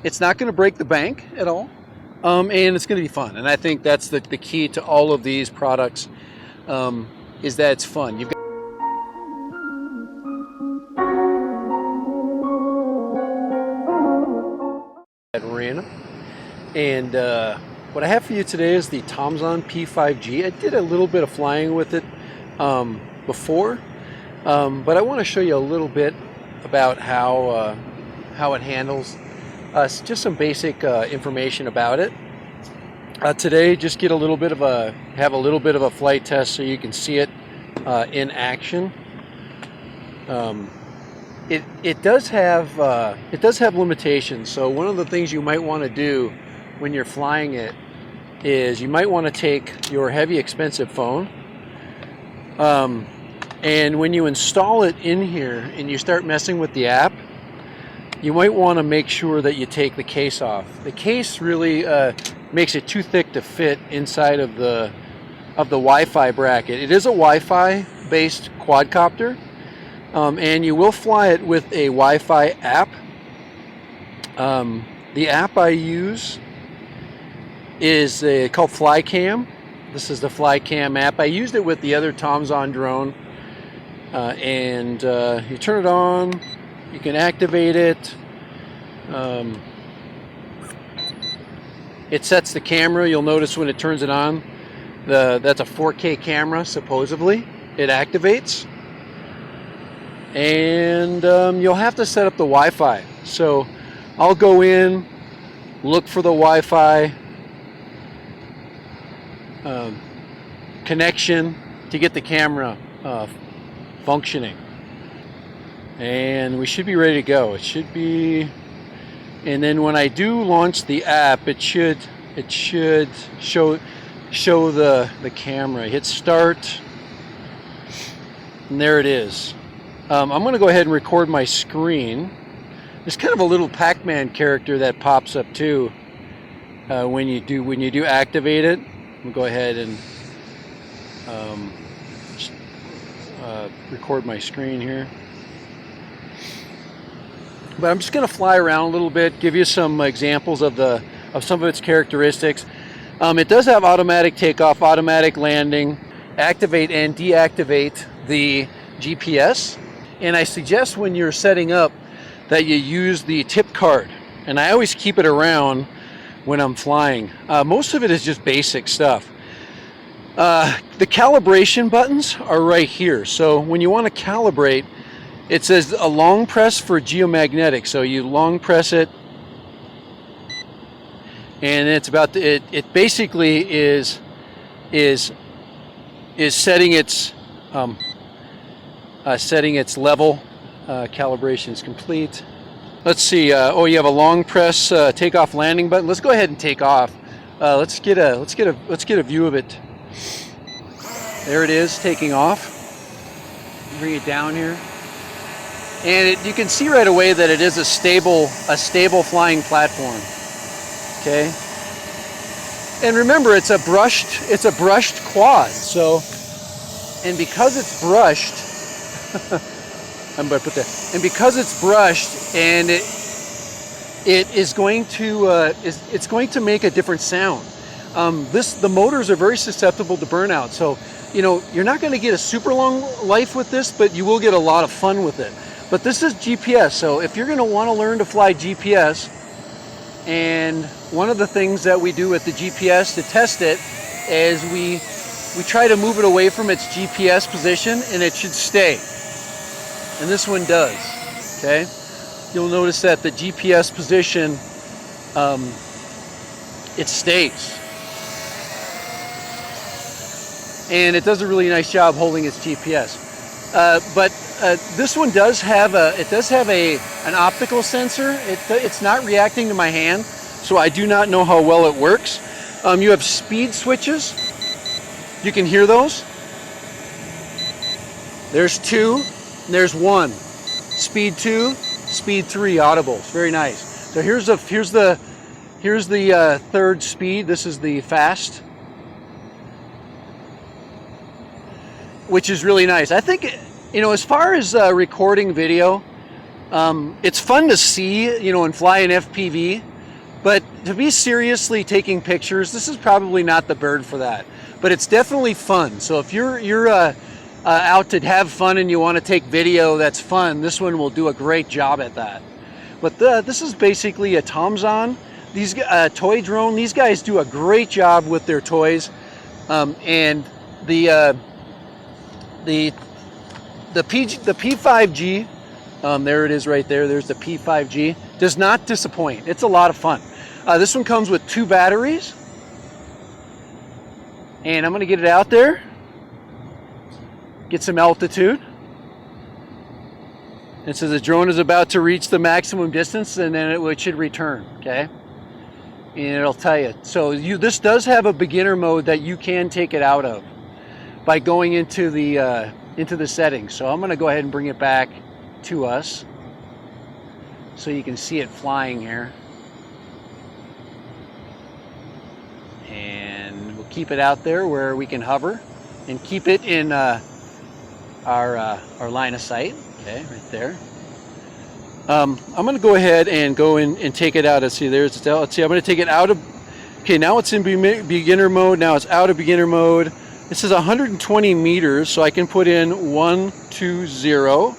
It's not going to break the bank at all, and it's going to be fun. And I think that's the key to all of these products, is that it's fun. You've got that random. And what I have for you today is the Tomzon P5G. I did a little bit of flying with it before, but I want to show you a little bit about how it handles. Just some basic information about it. Today, just get a little bit of a flight test so you can see it in action. It does have limitations. So one of the things you might want to do when you're flying it is you might want to take your heavy, expensive phone, and when you install it in here and you start messing with the app, you might want to make sure that you take the case off. The case really makes it too thick to fit inside of the Wi-Fi bracket. It is a Wi-Fi based quadcopter, and you will fly it with a Wi-Fi app. The app I use is called FlyCam. This is the FlyCam app. I used it with the other Tomzon drone, and you turn it on. You can activate it. It sets the camera. You'll notice when it turns it on, that's a 4K camera, supposedly. It activates. And you'll have to set up the Wi-Fi. So I'll go in, look for the Wi-Fi connection to get the camera functioning. And we should be ready to go. It should be, and then when I do launch the app, it should show the camera. Hit start, and there it is. I'm going to go ahead and record my screen. There's kind of a little Pac-Man character that pops up too when you do activate it. We'll go ahead and record my screen here. But I'm just going to fly around a little bit, give you some examples of some of its characteristics. It does have automatic takeoff, automatic landing, activate and deactivate the GPS. And I suggest when you're setting up that you use the tip card. And I always keep it around when I'm flying. Most of it is just basic stuff. The calibration buttons are right here. So when you want to calibrate, it says a long press for geomagnetic. So you long press it, and it's about it basically is setting its level. Calibration is complete. Let's see. Oh, you have a long press takeoff landing button. Let's go ahead and take off. Let's get a view of it. There it is, taking off. Bring it down here. And you can see right away that it is a stable flying platform. Okay. And remember, it's a brushed quad. So, and because it's brushed, I'm going to put that. And because it's brushed, and it is going to it's going to make a different sound. The motors are very susceptible to burnout. So, you're not going to get a super long life with this, but you will get a lot of fun with it. But this is GPS, so if you're going to want to learn to fly GPS, and one of the things that we do with the GPS to test it is we try to move it away from its GPS position, and it should stay. And this one does. Okay, you'll notice that the GPS position, it stays, and it does a really nice job holding its GPS. But this one does have an optical sensor. It's not reacting to my hand, so I do not know how well it works. You have speed switches. You can hear those. There's 2, and there's 1. Speed 2, speed 3 audibles. Very nice. So here's the third speed. This is the fast, which is really nice. I think, as far as recording video, It's fun to see, you know, and fly an FPV, but to be seriously taking pictures, this is probably not the bird for that. But it's definitely fun. So if you're out to have fun and you want to take video that's fun, this one will do a great job at that. But this is basically a Tomzon. These toy drone. These guys do a great job with their toys, and the P5G. There it is right there. There's the P5G. Does not disappoint. It's a lot of fun. This one comes with 2 batteries. And I'm going to get it out there. Get some altitude. And so the drone is about to reach the maximum distance, and then it should return, okay? And it'll tell you. So this does have a beginner mode that you can take it out of by going into the settings. So I'm going to go ahead and bring it back to us so you can see it flying here, and we'll keep it out there where we can hover and keep it in our line of sight. Okay, right there. I'm going to go ahead and go in and take it out. Let's see, let's see, I'm going to take it out of, okay, now it's in beginner mode. Now it's out of beginner mode. This is 120 meters, so I can put in 120.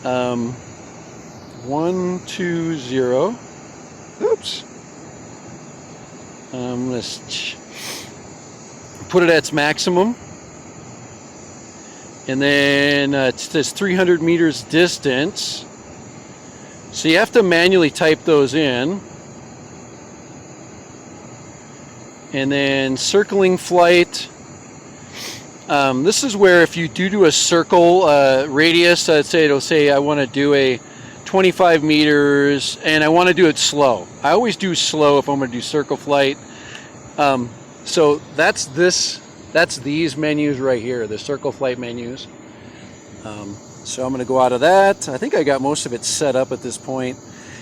120. Oops. Let's put it at its maximum. And then it says 300 meters distance. So you have to manually type those in. And then circling flight. This is where if you do a circle radius, it'll say I want to do a 25 meters and I want to do it slow. I always do slow if I'm going to do circle flight. So that's these menus right here, the circle flight menus. So I'm going to go out of that. I think I got most of it set up at this point.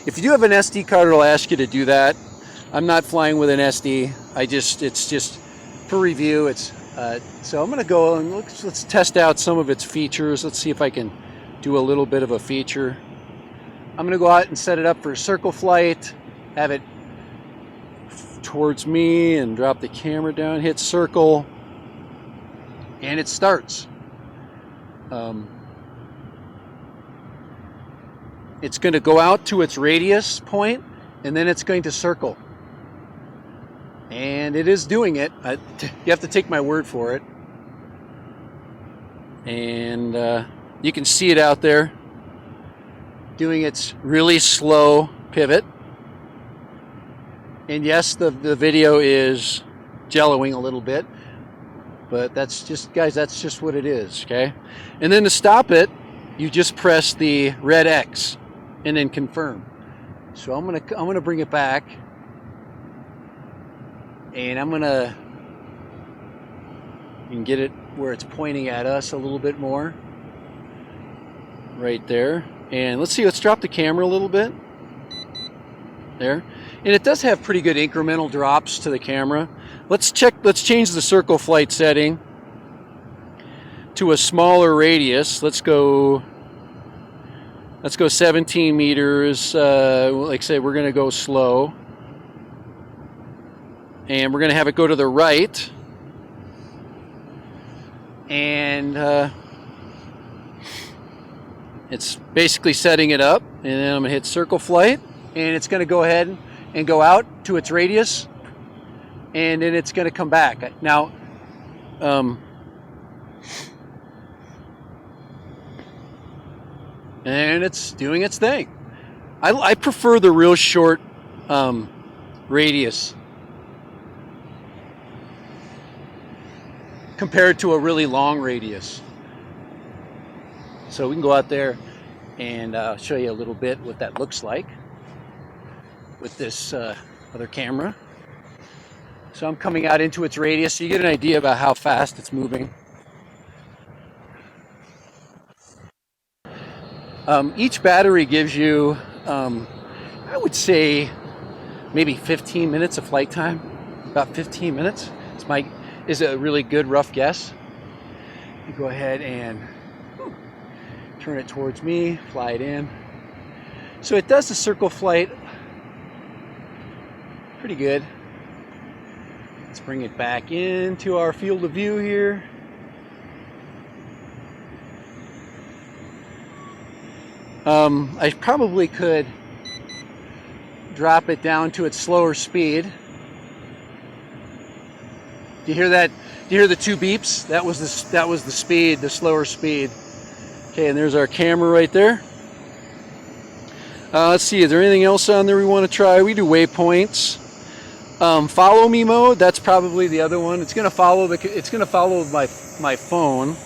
If you do have an SD card, it'll ask you to do that. I'm not flying with an SD. It's just for review. So I'm going to go and let's test out some of its features. Let's see if I can do a little bit of a feature. I'm going to go out and set it up for circle flight, have it towards me and drop the camera down, hit circle, and it starts. It's going to go out to its radius point, and then it's going to circle. And it is doing it. You have to take my word for it. And you can see it out there doing its really slow pivot. And yes, the video is jelloing a little bit, but that's just, guys, that's just what it is, okay? And then to stop it, you just press the red X and then confirm. So I'm gonna bring it back, and I'm gonna get it where it's pointing at us a little bit more, right there. And let's drop the camera a little bit there. And it does have pretty good incremental drops to the camera. Let's change the circle flight setting to a smaller radius. Let's go 17 meters. Like I say, we're gonna go slow. And we're gonna have it go to the right. And it's basically setting it up. And then I'm gonna hit circle flight, and it's gonna go ahead and go out to its radius, and then it's going to come back. Now, and it's doing its thing. I prefer the real short radius compared to a really long radius. So we can go out there and show you a little bit what that looks like with this other camera. So I'm coming out into its radius so you get an idea about how fast it's moving. Each battery gives you, I would say, maybe 15 minutes of flight time. About 15 minutes is a really good rough guess. You go ahead and turn it towards me, fly it in. So it does the circle flight pretty good. Let's bring it back into our field of view here. I probably could drop it down to its slower speed. Do you hear that? Do you hear the two beeps? That was the speed, the slower speed. Okay, and there's our camera right there. Let's see, is there anything else on there we want to try? We do waypoints. Follow me mode, that's probably the other one. It's gonna follow my phone.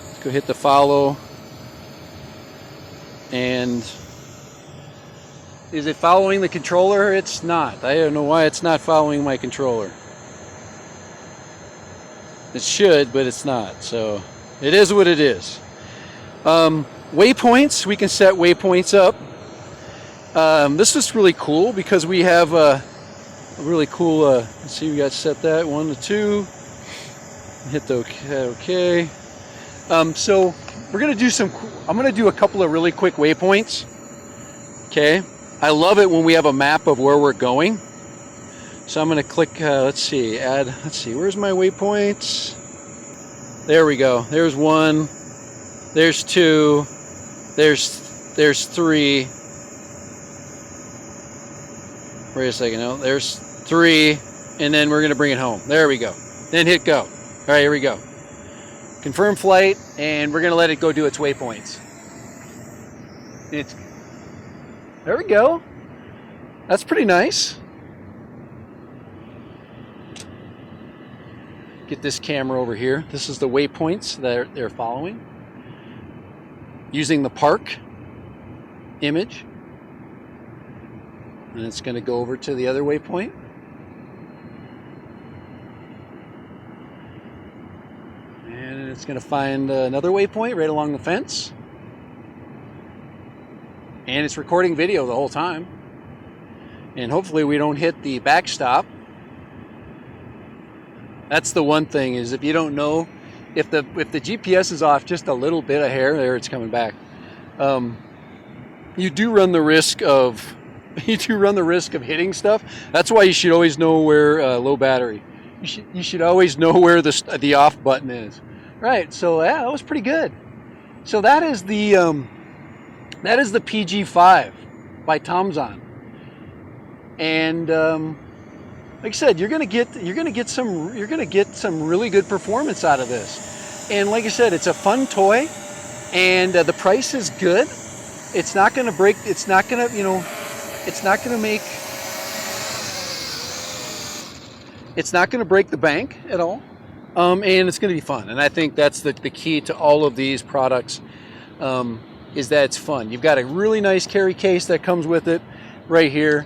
Let's go hit the follow. And is it following the controller? It's not. I don't know why it's not following my controller. It should, but it's not. So it is what it is. Waypoints, we can set waypoints up. This is really cool because we have a really cool, let's see, we got set that 1 to 2. Hit the OK. So we're going to do I'm going to do a couple of really quick waypoints. Okay. I love it when we have a map of where we're going. So I'm going to click, let's see, where's my waypoints? There we go. There's 1, there's 2, there's 3. Wait a second, no, there's 3, and then we're going to bring it home. There we go. Then hit go. All right, here we go. Confirm flight, and we're going to let it go do its waypoints. There we go. That's pretty nice. Get this camera over here. This is the waypoints that they're following. Using the park image. And it's going to go over to the other waypoint. And it's going to find another waypoint right along the fence. And it's recording video the whole time. And hopefully we don't hit the backstop. That's the one thing, is if you don't know, if the GPS is off just a little bit of hair, there it's coming back. You do run the risk of hitting stuff. That's why you should always know where low battery. You should always know where the off button is. Right. So yeah, that was pretty good. So that is the PG5 by Tomzon. And like I said, you're gonna get some really good performance out of this. And like I said, it's a fun toy, and the price is good. It's not gonna break. It's not gonna break the bank at all. And it's gonna be fun. And I think that's the key to all of these products, is that it's fun. You've got a really nice carry case that comes with it right here.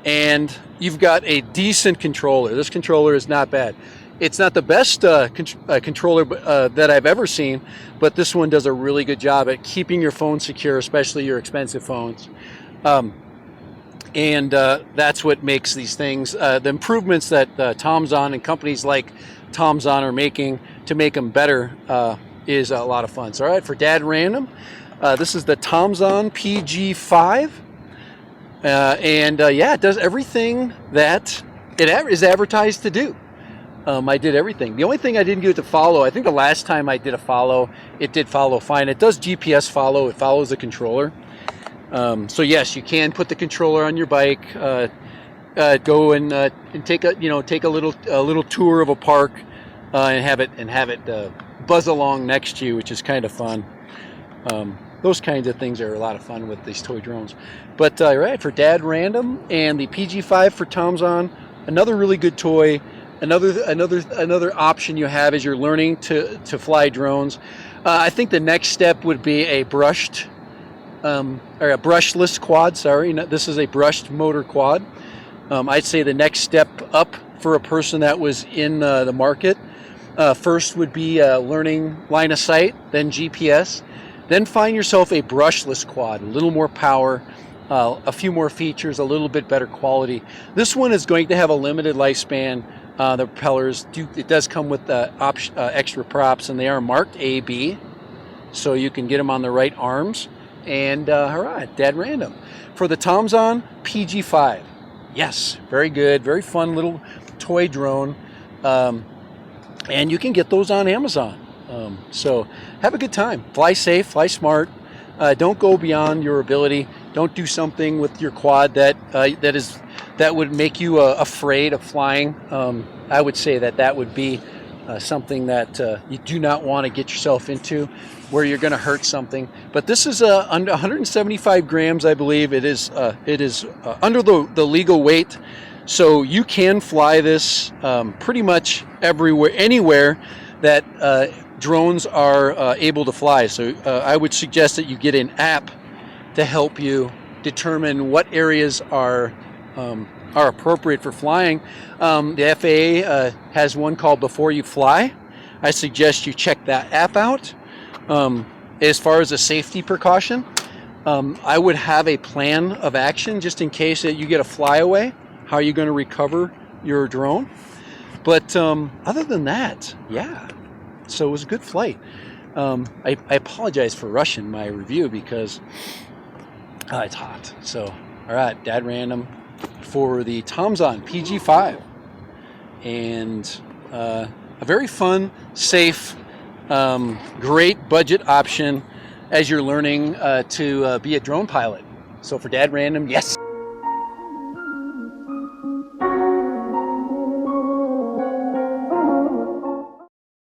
And you've got a decent controller. This controller is not bad. It's not the best controller that I've ever seen, but this one does a really good job at keeping your phone secure, especially your expensive phones. And that's what makes these things, the improvements that Tomzon and companies like Tomzon are making to make them better, is a lot of fun. So all right, for Dad Random, this is the Tomzon PG5. Yeah, it does everything that it is advertised to do. I did everything. The only thing I didn't get to follow, I think the last time I did a follow, it did follow fine. It does GPS follow. It follows the controller. So yes, you can put the controller on your bike, go and take a little tour of a park, and have it buzz along next to you, which is kind of fun. Those kinds of things are a lot of fun with these toy drones. But right, for Dad Random and the PG5 for Tomzon, another really good toy. Another option you have as you're learning to fly drones. I think the next step would be a brushed or a brushless quad. Sorry, this is a brushed motor quad. I'd say the next step up for a person that was in the market, first would be learning line of sight, then GPS. Then find yourself a brushless quad, a little more power, a few more features, a little bit better quality. This one is going to have a limited lifespan. The propellers it does come with extra props, and they are marked A, B, so you can get them on the right arms. And all right, dead random. For the Tomzon PG5, yes, very good, very fun little toy drone, and you can get those on Amazon. So have a good time, fly safe, fly smart. Don't go beyond your ability. Don't do something with your quad that would make you afraid of flying. I would say that would be something that you do not want to get yourself into, where you're going to hurt something. But this is under 175 grams, I believe. It is under the legal weight, so you can fly this pretty much everywhere, anywhere that drones are able to fly. So I would suggest that you get an app to help you determine what areas are appropriate for flying. The FAA has one called Before You Fly. I suggest you check that app out. As far as a safety precaution, I would have a plan of action just in case that you get a flyaway. How are you going to recover your drone? But other than that, yeah. So it was a good flight. I apologize for rushing my review because it's hot. So, all right, dad random for the Tomzon PG5, and a very fun, safe, great budget option as you're learning to be a drone pilot. So for dad random, yes.